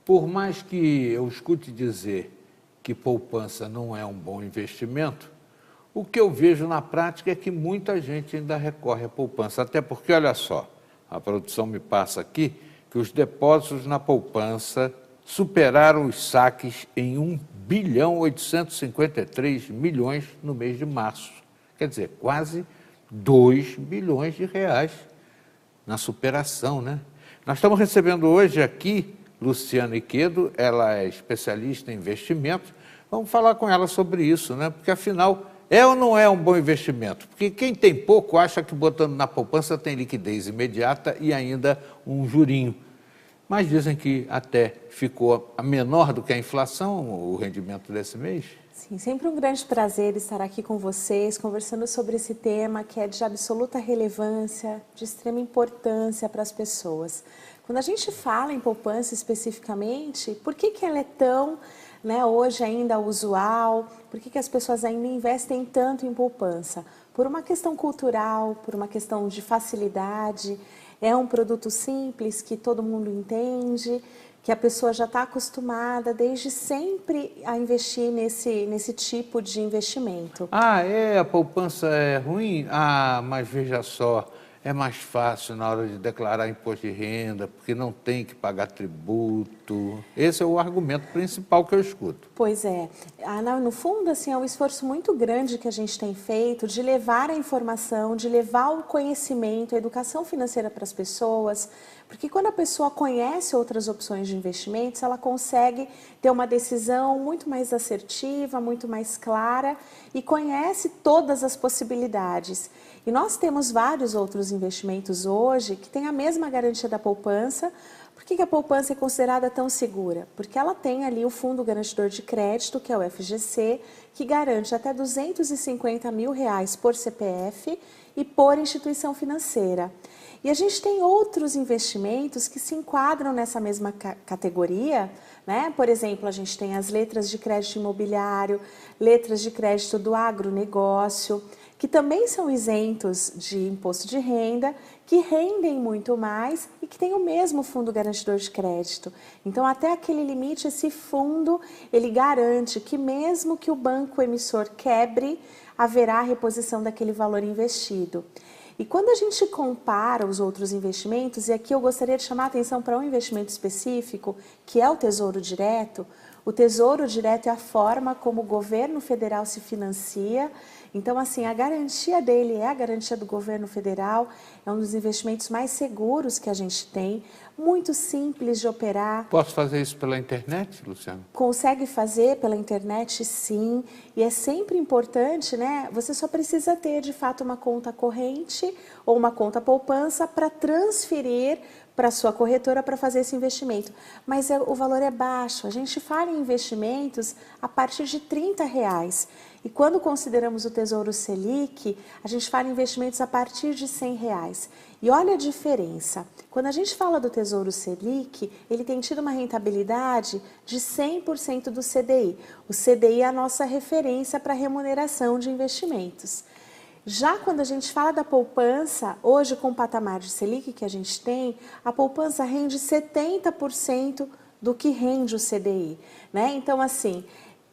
Por mais que eu escute dizer que poupança não é um bom investimento, o que eu vejo na prática é que muita gente ainda recorre à poupança. Até porque, olha só, a produção me passa aqui que os depósitos na poupança superaram os saques em 1.853 bilhões no mês de março. Quer dizer, quase 2 bilhões de reais na superação, né? Nós estamos recebendo hoje aqui Luciana Iquedo, ela é especialista em investimentos. Vamos falar com ela sobre isso, né? Porque afinal, é ou não é um bom investimento? Porque quem tem pouco acha que botando na poupança tem liquidez imediata e ainda um jurinho. Mas dizem que até ficou menor do que a inflação, o rendimento desse mês. Sim, sempre um grande prazer estar aqui com vocês, conversando sobre esse tema que é de absoluta relevância, de extrema importância para as pessoas. Quando a gente fala em poupança especificamente, por que ela é tão, hoje ainda usual? Por que as pessoas ainda investem tanto em poupança? Por uma questão cultural, por uma questão de facilidade. É um produto simples que todo mundo entende, que a pessoa já está acostumada desde sempre a investir nesse tipo de investimento. Ah, a poupança é ruim? Ah, mas veja só, é mais fácil na hora de declarar imposto de renda, porque não tem que pagar tributo. Esse é o argumento principal que eu escuto. Pois é. No fundo, assim, é um esforço muito grande que a gente tem feito de levar a informação, de levar o conhecimento, a educação financeira para as pessoas, porque quando a pessoa conhece outras opções de investimentos, ela consegue ter uma decisão muito mais assertiva, muito mais clara e conhece todas as possibilidades. E nós temos vários outros investimentos hoje que têm a mesma garantia da poupança. Por que a poupança é considerada tão segura? Porque ela tem ali o Fundo Garantidor de Crédito, que é o FGC, que garante até R$250 mil por CPF e por instituição financeira. E a gente tem outros investimentos que se enquadram nessa mesma categoria, né? Por exemplo, a gente tem as letras de crédito imobiliário, letras de crédito do agronegócio, que também são isentos de imposto de renda, que rendem muito mais e que têm o mesmo fundo garantidor de crédito. Então, até aquele limite, esse fundo, ele garante que mesmo que o banco emissor quebre, haverá a reposição daquele valor investido. E quando a gente compara os outros investimentos, e aqui eu gostaria de chamar a atenção para um investimento específico, que é o Tesouro Direto. O Tesouro Direto é a forma como o governo federal se financia. Então, assim, a garantia dele é a garantia do governo federal, é um dos investimentos mais seguros que a gente tem, muito simples de operar. Posso fazer isso pela internet, Luciano? Consegue fazer pela internet, sim, e é sempre importante, né? Você só precisa ter, de fato, uma conta corrente ou uma conta poupança para transferir para a sua corretora para fazer esse investimento. Mas o valor é baixo, a gente fala em investimentos a partir de R$30. E quando consideramos o Tesouro Selic, a gente fala em investimentos a partir de R$100. E olha a diferença. Quando a gente fala do Tesouro Selic, ele tem tido uma rentabilidade de 100% do CDI. O CDI é a nossa referência para remuneração de investimentos. Já quando a gente fala da poupança, hoje com o patamar de Selic que a gente tem, a poupança rende 70% do que rende o CDI, né? Então, assim,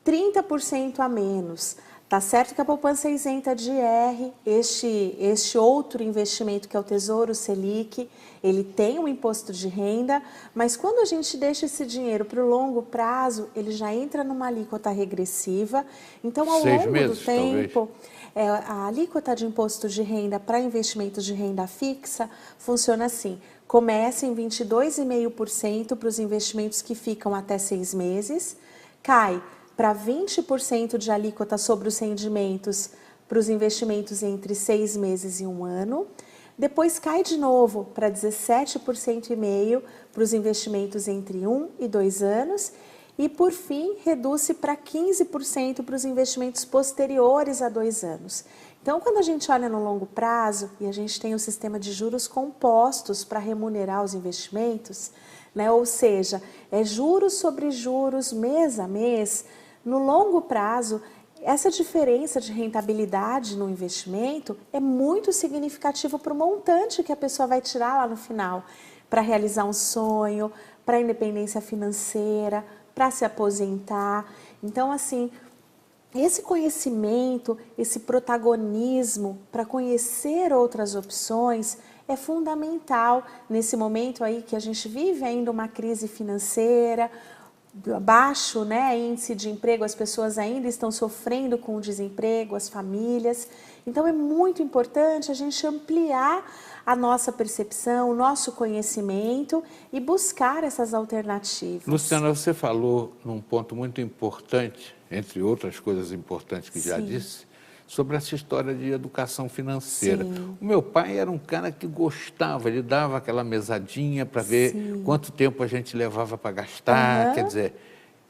30% a menos. Tá certo que a poupança é isenta de IR, este outro investimento que é o Tesouro Selic, ele tem um imposto de renda, mas quando a gente deixa esse dinheiro para o longo prazo, ele já entra numa alíquota regressiva. Então, ao longo do tempo, a alíquota de imposto de renda para investimentos de renda fixa funciona assim. Começa em 22,5% para os investimentos que ficam até 6 meses, cai para 20% de alíquota sobre os rendimentos para os investimentos entre 6 meses e 1 ano. Depois cai de novo para 17,5% para os investimentos entre 1 e 2 anos. E, por fim, reduz-se para 15% para os investimentos posteriores a 2 anos. Então, quando a gente olha no longo prazo e a gente tem o sistema de juros compostos para remunerar os investimentos, né? Ou seja, é juros sobre juros, mês a mês, no longo prazo, essa diferença de rentabilidade no investimento é muito significativa para o montante que a pessoa vai tirar lá no final, para realizar um sonho, para a independência financeira, para se aposentar. Então, assim, esse conhecimento, esse protagonismo para conhecer outras opções é fundamental nesse momento aí que a gente vive ainda uma crise financeira, baixo, né, índice de emprego, as pessoas ainda estão sofrendo com o desemprego, as famílias. Então é muito importante a gente ampliar a nossa percepção, o nosso conhecimento e buscar essas alternativas. Luciana, você falou num ponto muito importante, entre outras coisas importantes que já disse, sobre essa história de educação financeira. Sim. O meu pai era um cara que gostava, ele dava aquela mesadinha para ver quanto tempo a gente levava para gastar, quer dizer,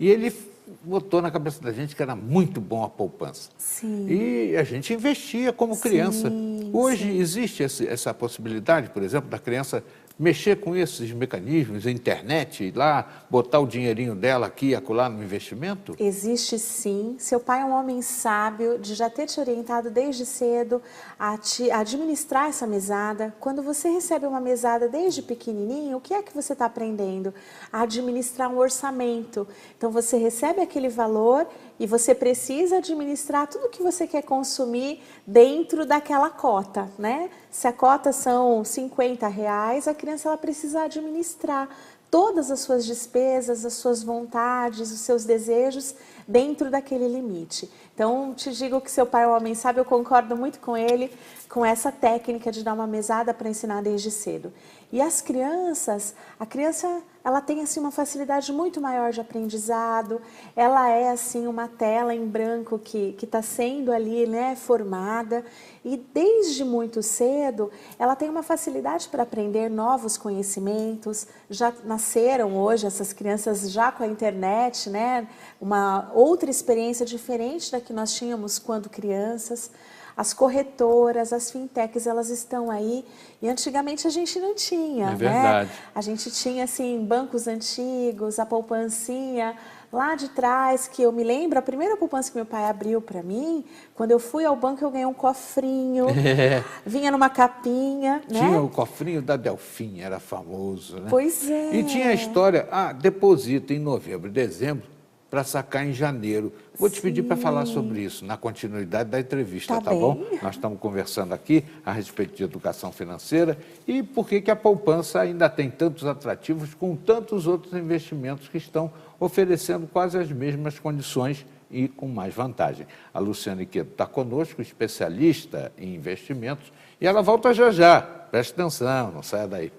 e ele botou na cabeça da gente que era muito bom a poupança. Sim. E a gente investia como criança. Hoje existe essa possibilidade, por exemplo, da criança mexer com esses mecanismos, a internet, ir lá, botar o dinheirinho dela aqui e acolá no investimento? Existe sim. Seu pai é um homem sábio, de já ter te orientado desde cedo a administrar essa mesada. Quando você recebe uma mesada desde pequenininho, o que é que você está aprendendo? A administrar um orçamento. Então você recebe aquele valor e você precisa administrar tudo que você quer consumir dentro daquela cota, né? Se a cota são R$ 50, a criança ela precisa administrar todas as suas despesas, as suas vontades, os seus desejos dentro daquele limite. Então, te digo que seu pai é um homem sábio, eu concordo muito com ele, com essa técnica de dar uma mesada para ensinar desde cedo. E as crianças, a criança, ela tem assim uma facilidade muito maior de aprendizado, ela é assim uma tela em branco que está sendo ali, né, formada, e desde muito cedo ela tem uma facilidade para aprender novos conhecimentos. Já nasceram hoje essas crianças já com a internet, né, uma outra experiência diferente da que nós tínhamos quando crianças. As corretoras, as fintechs, elas estão aí e antigamente a gente não tinha, É verdade. né? A gente tinha, assim, bancos antigos, a poupancinha lá de trás, que eu me lembro, a primeira poupança que meu pai abriu para mim, quando eu fui ao banco eu ganhei um cofrinho, vinha numa capinha, né? Tinha o cofrinho da Delfim, era famoso, né? Pois é. E tinha a história, deposita em novembro, dezembro, para sacar em janeiro. Vou te pedir para falar sobre isso na continuidade da entrevista, tá bom? Nós estamos conversando aqui a respeito de educação financeira e por que a poupança ainda tem tantos atrativos com tantos outros investimentos que estão oferecendo quase as mesmas condições e com mais vantagem. A Luciana Iquedo está conosco, especialista em investimentos, e ela volta já já. Preste atenção, não saia daí.